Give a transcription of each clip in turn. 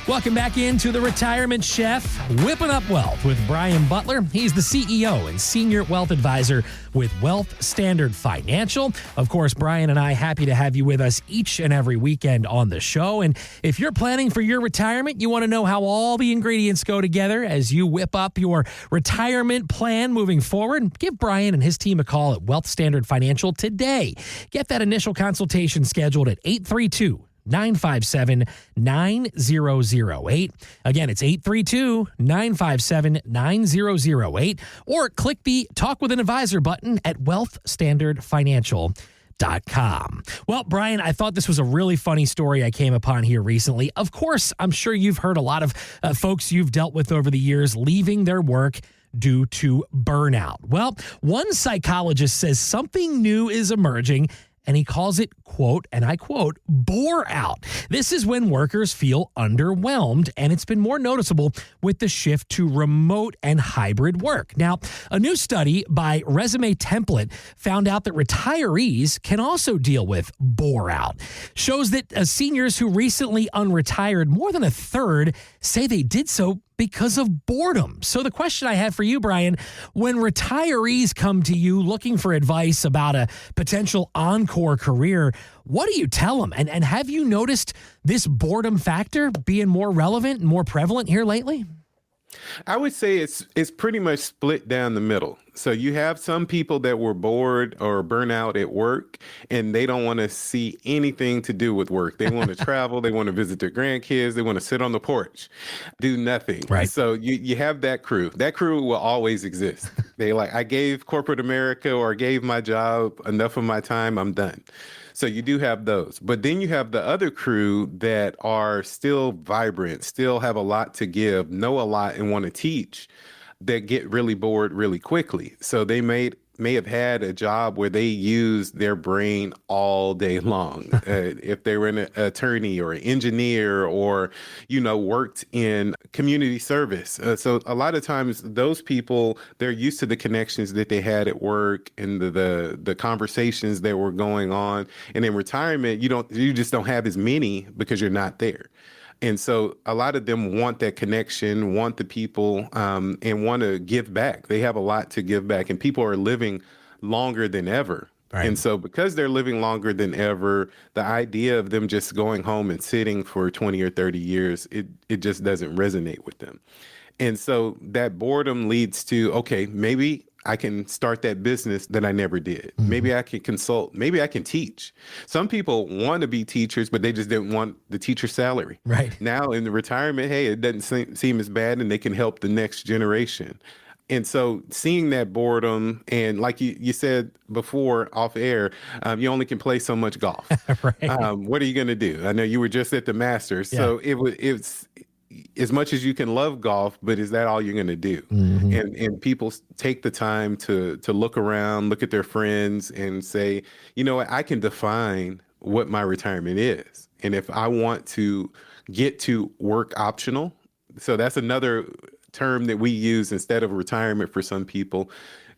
Welcome back into the Retirement Chef, Whipping Up Wealth with Brian Butler. He's the CEO and Senior Wealth Advisor with Wealth Standard Financial. Of course, Brian and I happy to have you with us each and every weekend on the show. And if you're planning for your retirement, you want to know how all the ingredients go together as you whip up your retirement plan moving forward, give Brian and his team a call at Wealth Standard Financial today. Get that initial consultation scheduled at 832-957-9008. Again, it's 832-957-9008, or click the Talk with an Advisor button at wealthstandardfinancial.com. Well, Brian, I thought this was a really funny story I came upon here recently. Of course, I'm sure you've heard a lot of folks you've dealt with over the years leaving their work due to burnout. Well, one psychologist says something new is emerging, and he calls it, quote, and I quote, Boreout. This is when workers feel underwhelmed, and it's been more noticeable with the shift to remote and hybrid work. Now, a new study by Resume Template found out that retirees can also deal with Boreout. Shows that seniors who recently unretired, more than a third say they did so because of boredom. So the question I have for you, Brian, when retirees come to you looking for advice about a potential encore career, what do you tell them? And have you noticed this boredom factor being more relevant and more prevalent here lately? I would say it's pretty much split down the middle. So you have some people that were bored or burnout at work, and they don't want to see anything to do with work. They want to travel. They want to visit their grandkids. They want to sit on the porch, do nothing. Right. So you have that crew. That crew will always exist. They like, I gave corporate America or gave my job enough of my time. I'm done. So you do have those. But then you have the other crew that are still vibrant, still have a lot to give, know a lot, and want to teach, that get really bored really quickly. So they may have had a job where they used their brain all day long. If they were an attorney or an engineer or, worked in community service. So a lot of times those people, they're used to the connections that they had at work and the conversations that were going on. And in retirement, you just don't have as many because you're not there. And so a lot of them want that connection, want the people, and want to give back. They have a lot to give back, and people are living longer than ever. Right. And so because they're living longer than ever, the idea of them just going home and sitting for 20 or 30 years, it just doesn't resonate with them. And so that boredom leads to, okay, maybe I can start that business that I never did. Mm-hmm. Maybe I can consult. Maybe I can teach. Some people want to be teachers, but they just didn't want the teacher salary. Right. Now in the retirement, hey, it doesn't seem as bad, and they can help the next generation. And so seeing that boredom, and like you said before off air, you only can play so much golf. Right. What are you going to do? I know you were just at the Masters. Yeah. So it's as much as you can love golf, but is that all you're going to do? Mm-hmm. And people take the time to look around, look at their friends and say, you know what, I can define what my retirement is. And if I want to get to work optional, so that's another term that we use instead of retirement for some people,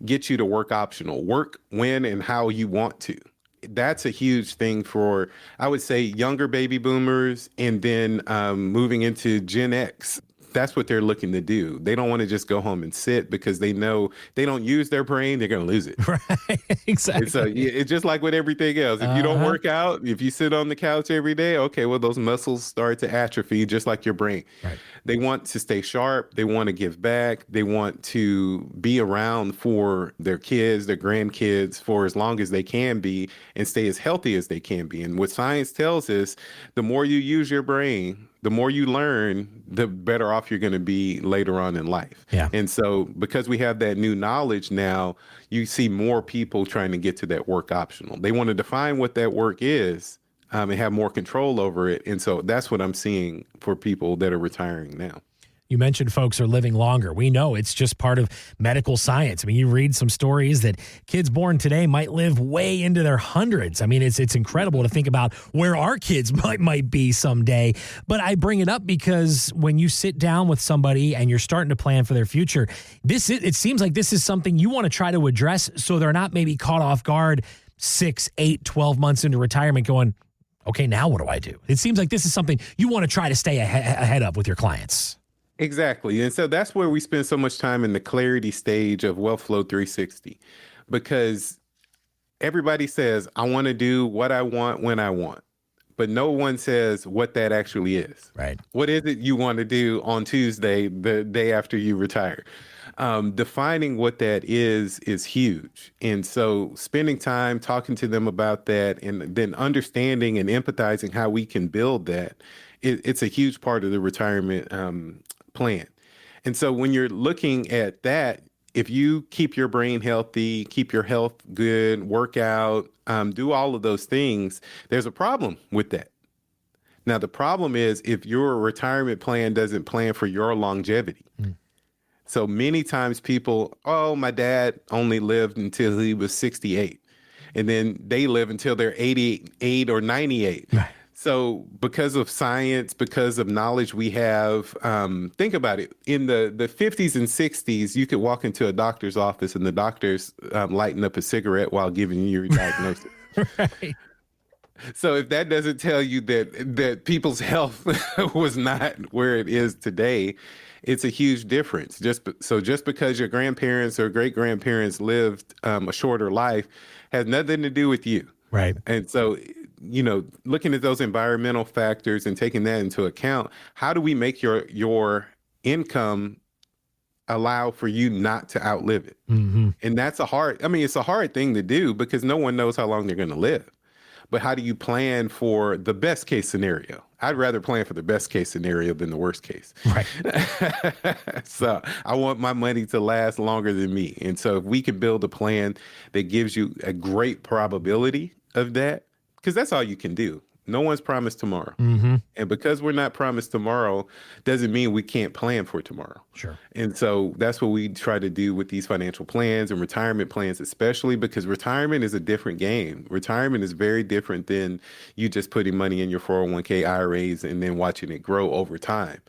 get you to work optional, work when and how you want to. That's a huge thing for, I would say, younger baby boomers, and then moving into Gen X. That's what they're looking to do. They don't want to just go home and sit because they know they don't use their brain, they're going to lose it. Right, exactly. So it's just like with everything else. If you don't work out, if you sit on the couch every day, okay, well, those muscles start to atrophy just like your brain. Right. They want to stay sharp. They want to give back. They want to be around for their kids, their grandkids for as long as they can be and stay as healthy as they can be. And what science tells us, the more you use your brain, the more you learn, the better off you're going to be later on in life. Yeah. And so because we have that new knowledge now, you see more people trying to get to that work optional. They want to define what that work is and have more control over it. And so that's what I'm seeing for people that are retiring now. You mentioned folks are living longer. We know it's just part of medical science. I mean, you read some stories that kids born today might live way into their hundreds. I mean, it's incredible to think about where our kids might be someday. But I bring it up because when you sit down with somebody and you're starting to plan for their future, it seems like this is something you want to try to address so they're not maybe caught off guard 6, 8, 12 months into retirement going, okay, now what do I do? It seems like this is something you want to try to stay ahead of with your clients. Exactly. And so that's where we spend so much time in the clarity stage of Wealth Flow 360, because everybody says, I want to do what I want when I want, but no one says what that actually is. Right. What is it you want to do on Tuesday, the day after you retire? Defining what that is huge. And so spending time talking to them about that, and then understanding and empathizing how we can build that, it's a huge part of the retirement plan. And so when you're looking at that, if you keep your brain healthy, keep your health good, work out, do all of those things, there's a problem with that. Now, the problem is if your retirement plan doesn't plan for your longevity. So many times people, oh, my dad only lived until he was 68, and then they live until they're 88 or 98. Right. So because of science, because of knowledge we have, think about it. In the 50s and 60s, you could walk into a doctor's office and the doctor's lighting up a cigarette while giving you your diagnosis. Right. So if that doesn't tell you that people's health was not where it is today, it's a huge difference. Just because your grandparents or great grandparents lived a shorter life has nothing to do with you. Right. And so, looking at those environmental factors and taking that into account, how do we make your income allow for you not to outlive it? Mm-hmm. And it's a hard thing to do because no one knows how long they're going to live. But how do you plan for the best case scenario? I'd rather plan for the best case scenario than the worst case. Right. So I want my money to last longer than me. And so if we can build a plan that gives you a great probability of that, because that's all you can do. No one's promised tomorrow. Mm-hmm. And because we're not promised tomorrow doesn't mean we can't plan for tomorrow. Sure. And so that's what we try to do with these financial plans and retirement plans, especially because retirement is a different game. Retirement is very different than you just putting money in your 401k IRAs and then watching it grow over time.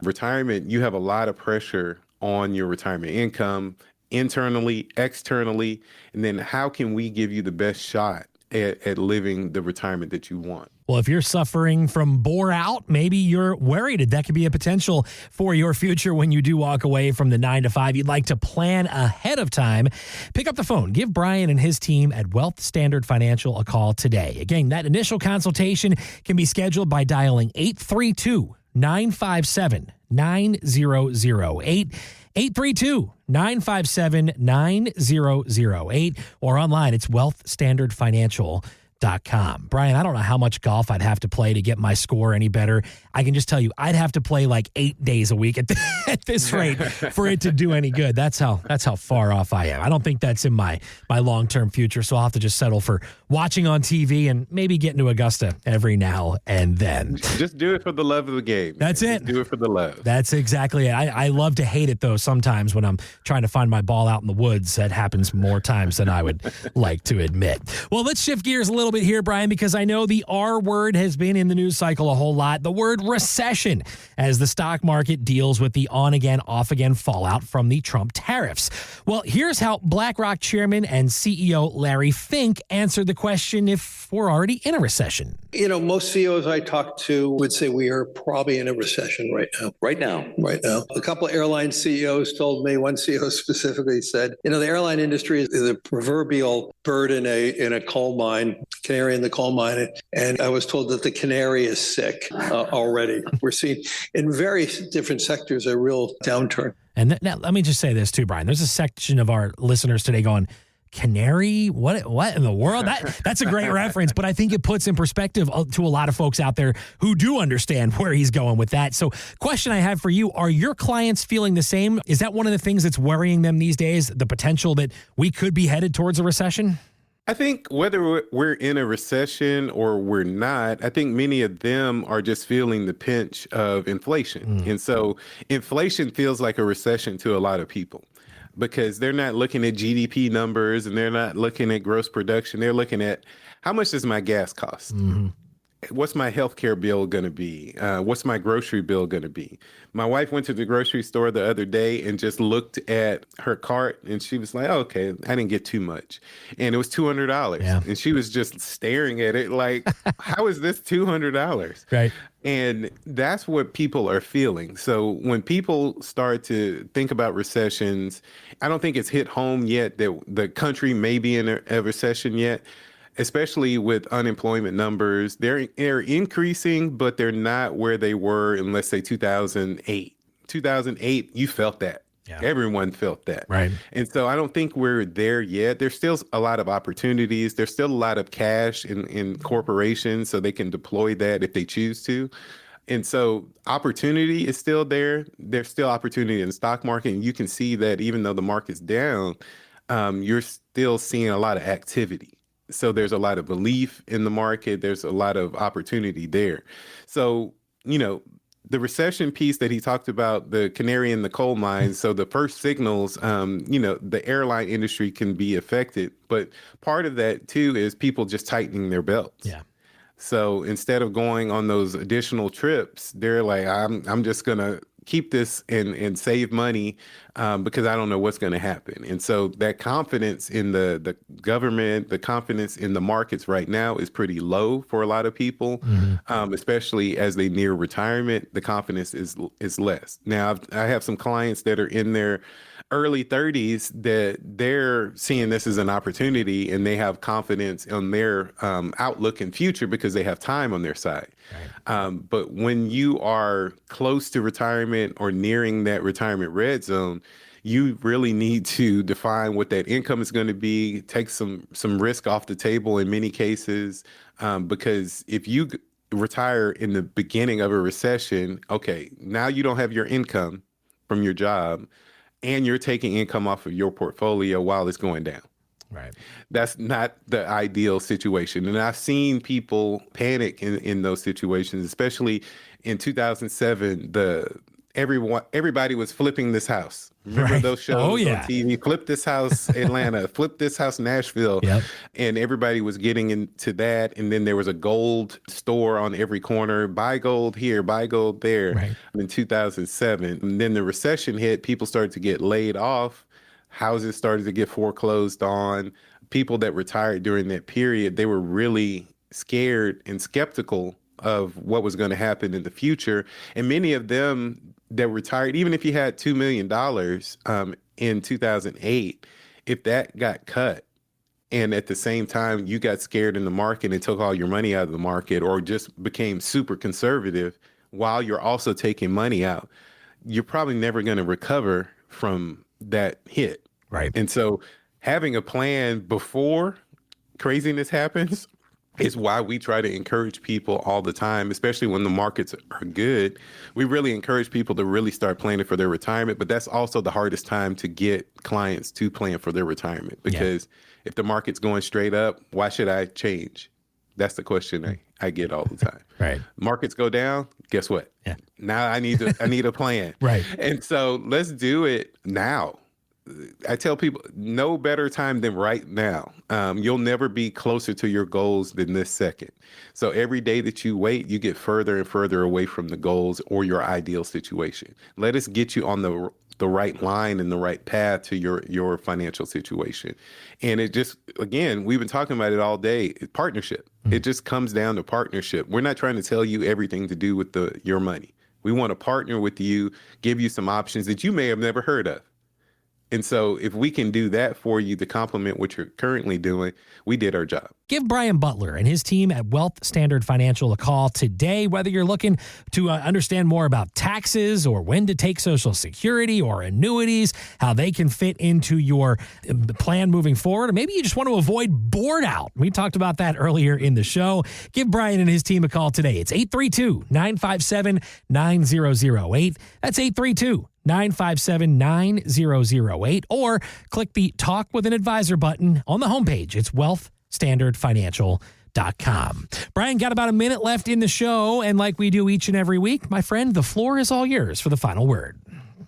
Retirement, you have a lot of pressure on your retirement income, internally, externally, and then how can we give you the best shot at living the retirement that you want? Well, if you're suffering from Boreout, maybe you're worried that could be a potential for your future when you do walk away from the 9 to 5. You'd like to plan ahead of time. Pick up the phone. Give Brian and his team at Wealth Standard Financial a call today. Again, that initial consultation can be scheduled by dialing 832-957-9008. 832-957-9008, or online, it's wealthstandardfinancial.com. Brian, I don't know how much golf I'd have to play to get my score any better. I can just tell you, I'd have to play like 8 days a week at this rate for it to do any good. That's how far off I am. I don't think that's in my long-term future, so I'll have to just settle for watching on TV and maybe getting to Augusta every now and then. Just do it for the love of the game. That's it. Just do it for the love. That's exactly it. I love to hate it, though, sometimes when I'm trying to find my ball out in the woods. That happens more times than I would like to admit. Well, let's shift gears a little bit here, Brian, because I know the R word has been in the news cycle a whole lot. The word recession, as the stock market deals with the on-again, off-again fallout from the Trump tariffs. Well, here's how BlackRock chairman and CEO Larry Fink answered the question if we're already in a recession. Most CEOs I talk to would say we are probably in a recession right now. Right now. A couple of airline CEOs told me, one CEO specifically said, the airline industry is the proverbial bird in a coal mine, canary in the coal mine. And I was told that the canary is sick already. We're seeing in various different sectors a real downturn. And now let me just say this too, Brian. There's a section of our listeners today going, canary? What in the world? That's a great reference, but I think it puts in perspective to a lot of folks out there who do understand where he's going with that. So question I have for you, are your clients feeling the same? Is that one of the things that's worrying them these days, the potential that we could be headed towards a recession? I think whether we're in a recession or we're not, I think many of them are just feeling the pinch of inflation. And so inflation feels like a recession to a lot of people because they're not looking at GDP numbers and they're not looking at gross production. They're looking at how much does my gas cost? what's my healthcare bill going to be? What's my grocery bill going to be? My wife went to the grocery store the other day and just looked at her cart, and she was like, oh, okay, I didn't get too much. And it was $200. Yeah. And she was just staring at it like, how is this $200? Right. And that's what people are feeling. So when people start to think about recessions, I don't think it's hit home yet that the country may be in a recession yet, especially with unemployment numbers. They're increasing, but they're not where they were in, let's say, 2008. 2008, you felt that. Yeah. Everyone felt that. Right. And so I don't think we're there yet. There's still a lot of opportunities. There's still a lot of cash in corporations, so they can deploy that if they choose to. And so opportunity is still there. There's still opportunity in the stock market. And you can see that even though the market's down, you're still seeing a lot of activity. So there's a lot of belief in the market. There's a lot of opportunity there. So, the recession piece that he talked about, the canary in the coal mine. So the first signals, the airline industry can be affected. But part of that, too, is people just tightening their belts. Yeah. So instead of going on those additional trips, they're like, I'm just going to keep this and save money because I don't know what's going to happen. And so that confidence in the government, the confidence in the markets right now is pretty low for a lot of people, especially as they near retirement. The confidence is less. Now, I have some clients that are in their early 30s that they're seeing this as an opportunity, and they have confidence on their outlook and future because they have time on their side. Right. But when you are close to retirement or nearing that retirement red zone, you really need to define what that income is going to be, take some risk off the table in many cases, because if you retire in the beginning of a recession, okay, now you don't have your income from your job, and you're taking income off of your portfolio while it's going down. Right. That's not the ideal situation. And I've seen people panic in those situations, especially in 2007, everybody was flipping this house. Remember those shows on TV? Flip this house, Atlanta, flip this house, Nashville. Yep. And everybody was getting into that. And then there was a gold store on every corner. Buy gold here, buy gold there in 2007. And then the recession hit. People started to get laid off. Houses started to get foreclosed on. People that retired during that period, they were really scared and skeptical of what was going to happen in the future. And many of them that retired, even if you had $2 million in 2008, if that got cut, and at the same time you got scared in the market and took all your money out of the market, or just became super conservative while you're also taking money out, you're probably never going to recover from that hit. Right. And so having a plan before craziness happens is why we try to encourage people all the time, especially when the markets are good. We really encourage people to really start planning for their retirement, but that's also the hardest time to get clients to plan for their retirement, because if the market's going straight up, why should I change? That's the question I get all the time. Right. Markets go down, guess what? Yeah. Now I need a plan. Right. And so let's do it now. I tell people, no better time than right now. You'll never be closer to your goals than this second. So every day that you wait, you get further and further away from the goals or your ideal situation. Let us get you on the right line and the right path to your financial situation. And it just, again, we've been talking about it all day, partnership. Mm-hmm. It just comes down to partnership. We're not trying to tell you everything to do with your money. We want to partner with you, give you some options that you may have never heard of. And so if we can do that for you to complement what you're currently doing, we did our job. Give Brian Butler and his team at Wealth Standard Financial a call today, whether you're looking to understand more about taxes or when to take Social Security or annuities, how they can fit into your plan moving forward, or maybe you just want to avoid Boreout. We talked about that earlier in the show. Give Brian and his team a call today. It's 832-957-9008. That's 832-957-9008, or click the Talk with an Advisor button on the homepage. It's wealthstandardfinancial.com. Brian, got about a minute left in the show, and like we do each and every week, my friend, the floor is all yours for the final word.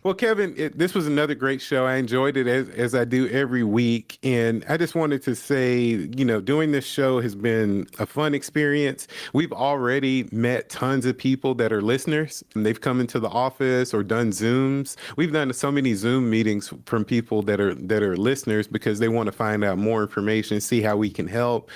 Well, Kevin, this was another great show. I enjoyed it as I do every week. And I just wanted to say, doing this show has been a fun experience. We've already met tons of people that are listeners, and they've come into the office or done Zooms. We've done so many Zoom meetings from people that are listeners because they want to find out more information, see how we can help.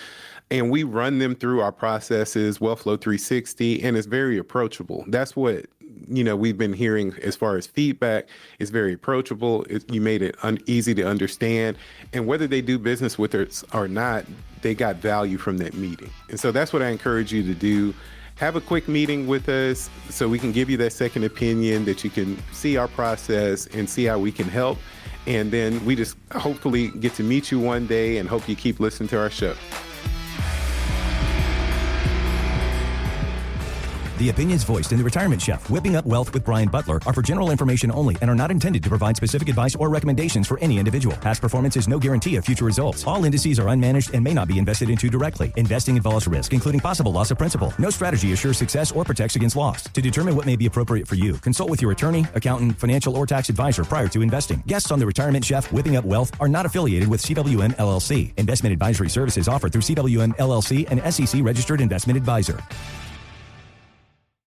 And we run them through our processes, Wellflow 360, and it's very approachable. That's what we've been hearing as far as feedback. Is very approachable. You made it easy to understand. And whether they do business with us or not, they got value from that meeting. And so that's what I encourage you to do. Have a quick meeting with us so we can give you that second opinion, that you can see our process and see how we can help. And then we just hopefully get to meet you one day and hope you keep listening to our show. The opinions voiced in The Retirement Chef, Whipping Up Wealth with Brian Butler, are for general information only and are not intended to provide specific advice or recommendations for any individual. Past performance is no guarantee of future results. All indices are unmanaged and may not be invested into directly. Investing involves risk, including possible loss of principal. No strategy assures success or protects against loss. To determine what may be appropriate for you, consult with your attorney, accountant, financial, or tax advisor prior to investing. Guests on The Retirement Chef, Whipping Up Wealth are not affiliated with CWM LLC. Investment advisory services offered through CWM LLC, an SEC registered investment advisor.